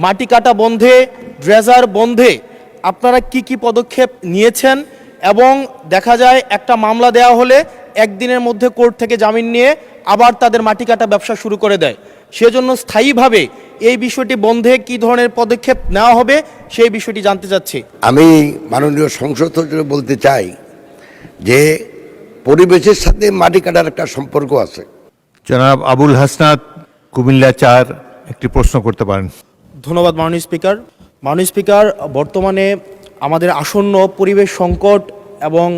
মাটি কাটা বন্ধে, ড্রেজার বন্ধে আপনারা কি পদক্ষেপ নিয়েছেন এবং দেখা যায় একটা মামলা দেওয়া হলে একদিনের মধ্যে কোর্ট থেকে জামিন নিয়ে আবার তাদের মাটি কাটা ব্যবসা শুরু করে দেয়, সেজন্য স্থায়ীভাবে এই বিষয়টি বন্ধে কি ধরনের পদক্ষেপ নেওয়া হবে সেই বিষয়টি জানতে চাচ্ছি। আমি মাননীয় সংসদ সচিব বলতে চাই যে পরিবেশের সাথে মাটি কাটার একটা সম্পর্ক আছে। জনাব আবুল হাসনাত, কুমিল্লা 4, একটি প্রশ্ন করতে পারেন। ধন্যবাদ মাননীয় স্পিকার। মাননীয় স্পিকার, বর্তমানে আমাদের আসন্ন পরিবেশ সংকট এবং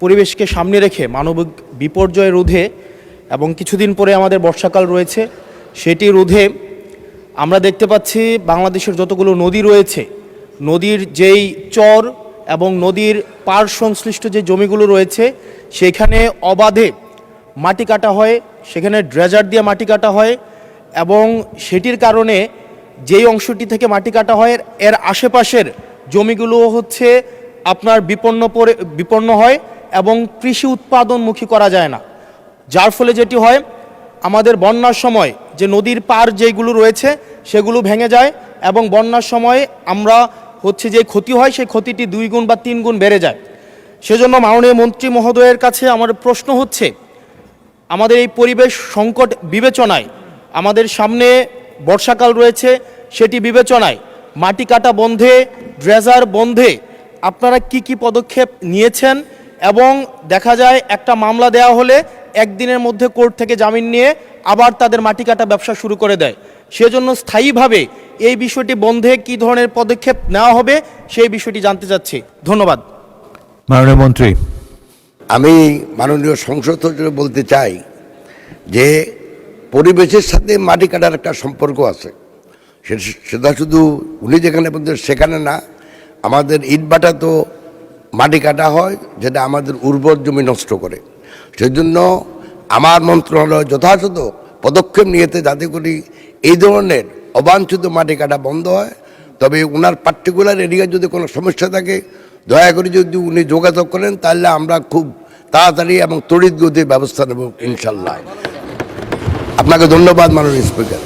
পরিবেশকে সামনে রেখে মানবিক বিপর্যয় রোধে এবং কিছুদিন পরে আমাদের বর্ষাকাল রয়েছে, সেটি রোধে আমরা দেখতে পাচ্ছি বাংলাদেশের যতগুলো নদী রয়েছে, নদীর যেই চর এবং নদীর পার সংশ্লিষ্ট যে জমিগুলো রয়েছে সেখানে অবাধে মাটি কাটা হয়, সেখানে ড্রেজার দিয়ে মাটি কাটা হয় এবং সেটির কারণে যেই অংশটি থেকে মাটি কাটা হয় এর আশেপাশের জমিগুলো হচ্ছে আপনার বিপন্ন হয় এবং কৃষি উৎপাদনমুখী করা যায় না, যার ফলে যেটি হয় আমাদের বন্যার সময় যে নদীর পার যেগুলো রয়েছে সেগুলো ভেঙে যায় এবং বন্যার সময় আমরা হচ্ছে যে ক্ষতি হয় সেই ক্ষতিটি 2 গুণ বা 3 গুণ বেড়ে যায়। সেজন্য মাননীয় মন্ত্রী মহোদয়ের কাছে আমার প্রশ্ন হচ্ছে, আমাদের এই পরিবেশ সংকট বিবেচনায় আমাদের সামনে বর্ষাকাল রয়েছে, সেটি বিবেচনায় মাটি কাটা বন্ধে, ড্রেজার বন্ধে আপনারা কি পদক্ষেপ নিয়েছেন এবং দেখা যায় একটা মামলা দেওয়া হলে একদিনের মধ্যে কোর্ট থেকে জামিন নিয়ে আবার তাদের মাটি কাটা ব্যবসা শুরু করে দেয়, সেজন্য স্থায়ীভাবে এই বিষয়টি বন্ধে কি ধরনের পদক্ষেপ নেওয়া হবে সেই বিষয়টি জানতে চাচ্ছি। ধন্যবাদ মাননীয় মন্ত্রী। আমি মাননীয় সংসদ সচিব বলতে চাই যে পরিবেশের সাথে মাটি কাটার একটা সম্পর্ক আছে। সেটা শুধু উনি যেখানে বলতে সেখানে না, আমাদের ইটভাটা তো মাটি কাটা হয় যেটা আমাদের উর্বর জমি নষ্ট করে। সেজন্য আমার মন্ত্রণালয় যথাযথ পদক্ষেপ নিয়েছে যাতে করে এই ধরনের অবাঞ্ছিত মাটি কাটা বন্ধ হয়। তবে ওনার পার্টিকুলার এরিয়ায় যদি কোনো সমস্যা থাকে দয়া করে যদি উনি যোগাযোগ করেন তাহলে আমরা খুব তাড়াতাড়ি এবং তড়িৎ গতির ব্যবস্থা নেব ইনশাল্লাহ। আপনাকে ধন্যবাদ মাননীয় স্পিকার।